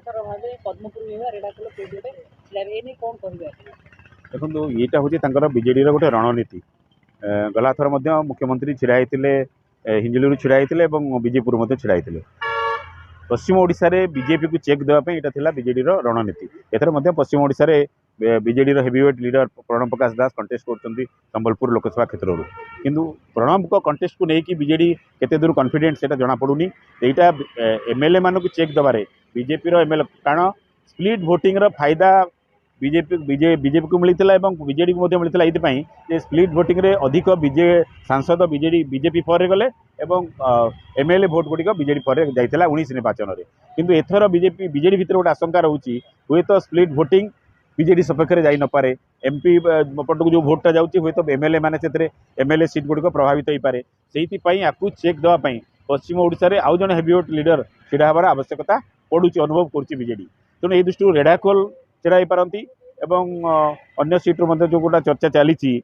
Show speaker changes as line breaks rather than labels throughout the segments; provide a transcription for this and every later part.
लगातार भाव पद्मपुर रेडाखोल नहीं कौन कहे
देखो यहाँ हूँ विजेडी गोटे रणनीति गला थर मुख्यमंत्री छिड़ा हिंजिली छिड़ा विजेपुर छिड़ा पश्चिम ओडिशा रे बीजेपी को चेक देवाई यहाँ बीजेडी रणनीति एथर पश्चिम ओडिशा रे बीजेडी हेवीवेट लीडर प्रणव प्रकाश दास कंटेस्ट कर संबलपुर लोकसभा क्षेत्र किंतु प्रणव को कंटेस्ट को लेकिन बीजेडी केते दूर कॉन्फिडेंस से जना पड़ूनी यहाँ एमएलए मान को चेक देवे बीजेपी एमएलए कारण स्प्लिट वोटिंग फायदा बीजेपी को मिलता बीजेडी को मिलता ये स्प्लिट वोटिंग रे अधिक सांसद बीजेपी पर गले एमएलए भोट गुड़िक बीजेडी पर जाइला 19 निर्वाचन में किंतु एथर बीजेडी भितर गोटे आशंका रोचे हुए तो स्प्लिट वोटिंग बीजेडी सपक्ष में जाई नपे एमपी पटक जो भोटा जाऊँगी हुए तो एमएलए मैंने एमएलए सीट गुड़िक प्रभावित हो पाए से आपको चेक देवाई पश्चिम ओडिशा रे आउ जन हेवीवेट लीडर छिड़ा हबार आवश्यकता पड़ू अनुभव कर बीजेडी तेणु ये दृष्टि रेढ़ाखोल छिड़ा पारती अन्य सीट्रु जो गोटा चर्चा चली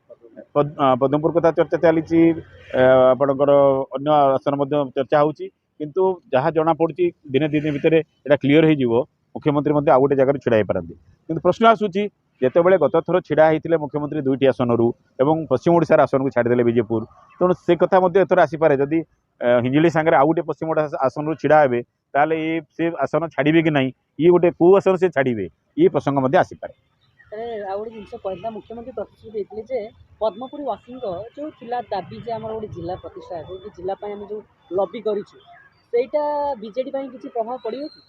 पद्मपुर कथा चर्चा चली आपणकर अन्य आसन चर्चा होची किंतु जहाँ जना पड़ी दिने दिन भितर यहाँ क्लीयर हो मुख्यमंत्री आउ गोटे जगह छिड़ा पारती किंतु प्रश्न आसूची जितेबाला गत थर छिड़ा होते मुख्यमंत्री 2टी आसन एवं पश्चिम ओडिशार आसन को छाड़देले बीजेपुर तेणु से कथा एथर आसीपे जदि हिंजिली सांगे आउ गोटे पश्चिम ओडिशा आसन रू छिड़ा हे ताले से आसन छाड़े कि ना ये गोटे कौ आसन से छाड़े ये प्रसंग आसीपे
गोटे जिन कहला मुख्यमंत्री प्रतिश्रुति देते पद्मपुर वासी जो थिला दाबी जे आम गोटे जिला प्रतिष्ठा है जिलापाई आम जो लबी करीटा बीजेडी किसी प्रभाव पड़ो कि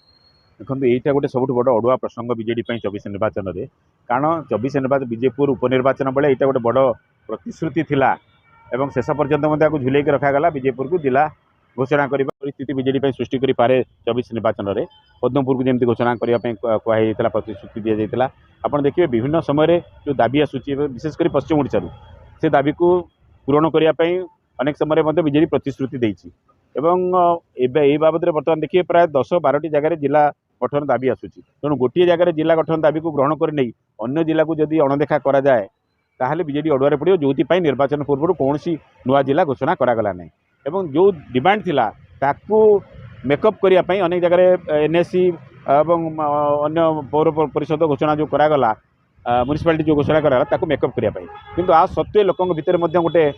देखो यहाँ गोटे सब बड़ अड़ुआ प्रसंग बीजेडी 24 निर्वाचन में कारण 24 निर्वाचन बीजेपुर उपनिर्वाचन बेले यहाँ गोटे बड़ प्रतिश्रुति थिला एवं शेष पर्यटन झुल रखागला बीजेपुर को जिला घोषणा करने परिस्थिति बीजेडी सृष्टि करें 24 निर्वाचन में पद्मपुर को जमी घोषणा करने कहला प्रतिश्रुति दी जाता आप देखिए विभिन्न समय जो दाबी आसूची विशेषकर पश्चिम ओडिशा से दाबी को पूरण करने अनेक समय बीजेडी प्रतिश्रुति देती ये बाबद बर्तमान देखिए प्राय 10-12टी जगह जिला गठन दाबी आसूची तेणु गोटे जगह जिला गठन दाबी को ग्रहण कर नहीं अन्य जिला को जदि अणदेखा कराए ताहले बीजेडी अड़ुआरे पड़ो जो निर्वाचन पूर्व कौन नुआ जिला घोषणा करागला नहीं एवं जो डिमांड थिला ताकू मेकअप करने अनेक जगह एनएससी एवं अन्य पौर परिषद घोषणा जो करागला म्युनिसिपालिटी जो घोषणा करागला ताकू मेकअप करने किंतु आ सत्वे लोकों भितर गोटे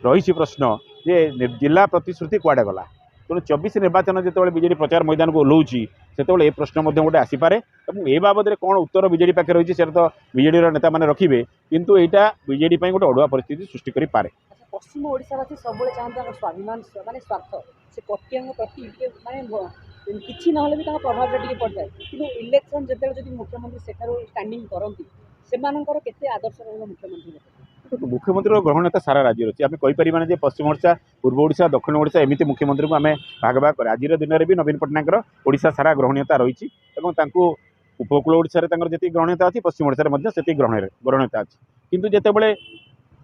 रही प्रश्न जे जिला प्रतिश्रुति कुआडे गला तेणु 24 निर्वाचन जो बीजेडी प्रचार मैदान को ओह्लौची से ये प्रश्न गोटे आसीपे और ये बाबद कौन उत्तर बीजेडी पाखे रही है तो बीजेडी नेता मैंने रखिए किंतु यहाँ बीजेडी गोटे अड़ुआ परिस्थिति सृष्टि करें
पश्चिम ओडिशावासी सब चाहते स्वाभिमान माने स्वार्थ से पटिया प्रति माने किसी ना भी प्रभाव टे पड़ता है कि इलेक्शन जो मुख्यमंत्री से स्टैंडिंग करती से आदर्श रहा मुख्यमंत्री
मुख्यमंत्री ग्रहणता सारा राज्य अच्छी आम कहीपर पश्चिम ओडिशा पूर्व ओडिशा दक्षिण ओडिशा एमती मुख्यमंत्री को आम भाग भाग कर आज दिन में भी नवीन पट्टनायक ओडिशा सारा ग्रहणीयता रही उपकूल ओडिशा जी ग्रहणीयता अच्छी पश्चिम ओडिशा से ग्रहणीयता अच्छी किंतु जितेबाला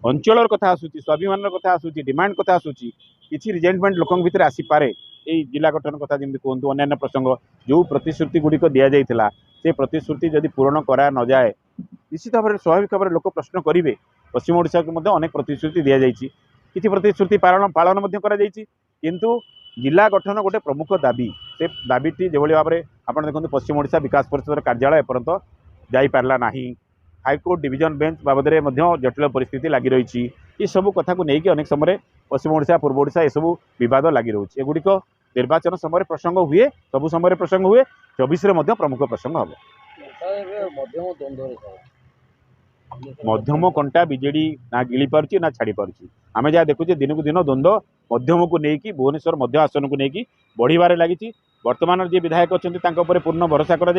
अंचल कथा आसूची स्वाभिमान कथा आसूची डिमांड कथा आसूची किसी रिजेंटमेंट लोकों भितर आसीपे ये जिला गठन कथा जमी कहतु अन्य प्रसंग जो प्रतिश्रुति गुड़िक दि जाता से प्रतिश्रुति जदि पूरण करा न जाए निश्चित भाव में स्वाभाविक भाव में लोक प्रश्न करेंगे पश्चिम ओडिशा को अनेक प्रतिश्रुति दि जाती किसी प्रतिश्रुति पालन किंतु जिला गठन गोटे प्रमुख दाबी से दाबीटी जो भाव में आप देखते पश्चिम ओडिशा विकास परिषद कार्यालय एपर्यंत जापारा ना हाईकोर्ट डिविजन बेंच बाबद में जटिल परिस्थिति लगी रही ये सब कथा को लेकिन अनेक समय पश्चिम ओडिशा पूर्व ओडिशा ये सब विवाद लगी रोचे एगुड़िक निर्वाचन समय प्रसंग हुए सब समय प्रसंग हुए 24 प्रमुख प्रसंग हम मध्यम कंटा बीजेडी ना गिली पार्ची ना छाड़ी पार्ची आम जहाँ देखुचे दिन को दिन द्वंद्व मध्यम को लेकिन भुवनेश्वर मध्य आसन को लेकिन बढ़िबार लगी वर्तमान जी विधायक अच्छा पूर्ण भरोसा कर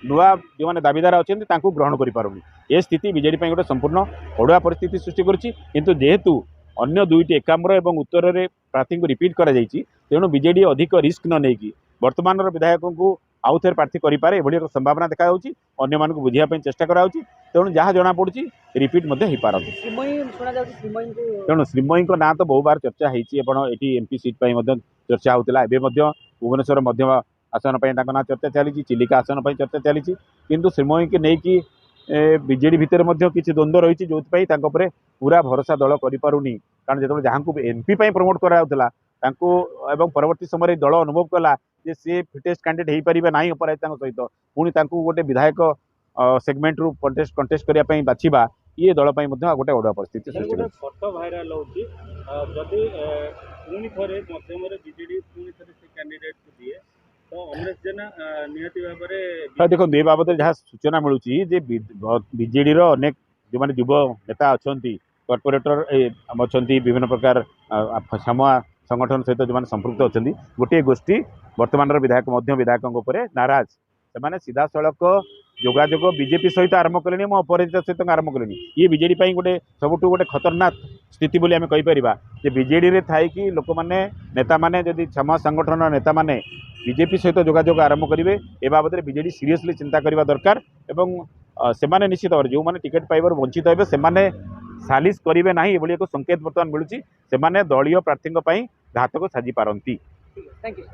नुआ जो मैंने दाबीदार अच्छा ग्रहण कर ये स्थिति बीजेडी गोटे संपूर्ण अड़ुआ परिस्थिति सृष्टि करूँ जेहेतु अन्य 2टी एकाम्र और उत्तर में प्रार्थी को रिपीट कर तेणु बीजेडी अधिक रिस्क न नहीं वर्तमान विधायकों को आउ थे प्रार्थी करें एक संभावना देखा अन्य मानक बुझापी चेष्टा कराऊँ तेणु जहाँ जना पड़ी रिपीट हो पारती तेणु श्रीमयी ना तो बहु बार चर्चा होती एमपी सीट पर चर्चा होता है भुवनेश्वर मध्य आसन पर ना चर्चा चली चिलिका आसन पर चर्चा चली किंतु श्रीमयी के नहीं बीजेडी भितर किसी द्वंद्व रही जो पूरा भरोसा दल करें कारण जो जहाँ को एमपी प्रमोट कराला परवर्ती समय दल अनुभव कला जे सी फिटेस्ट कैंडिडेट हो पारे ना अपराजिता सहित पुणी गोटे विधायक सेगमेंट रु कंटेस्ट करने बाछिबा ये दल गोटे अड़ुआ परिस्थिति सृष्टि
गोटे फटो भाइराल होती जदि पुणी थे मध्यम बीजेडी पुणी थे से कैंडिडेट को दिए तो अमरेश जेना निहती भाव
हाँ देखो ये बाबद जहाँ सूचना मिलूँ जे बीजेडी अनेक जो मैंने युव नेता अच्छा कॉर्पोरेटर अच्छा विभिन्न प्रकार सामुआ संगठन सहित जो मैंने संपृक्त अच्छा गोटे गोष्ठी वर्तमान विधायकों नाराज से सीधा सड़क जोगाजोग बीजेपी सहित आरंभ कले मो अपराजिता सहित आरंभ कले ये बीजेडी गोटे सबुठ गोटे खतरनाक स्थिति बोली आम कहीपर जे बीजेडी थी लोक मैंने नेता मैंने जदि सामुआ संगठन नेता मैंने बीजेपी सहित जोगाजोग आरंभ करेंगे ए बाबद बीजेडी सीरियसली चिंता करने दरकार एवं से निश्चित भाव जो मैंने टिकेट पाइबार वंचित हे से सालिश करेंगे ना एक संकेत बर्तमान मिलूँ से दलीय प्रार्थी घातक साजी पारती।
Thank you.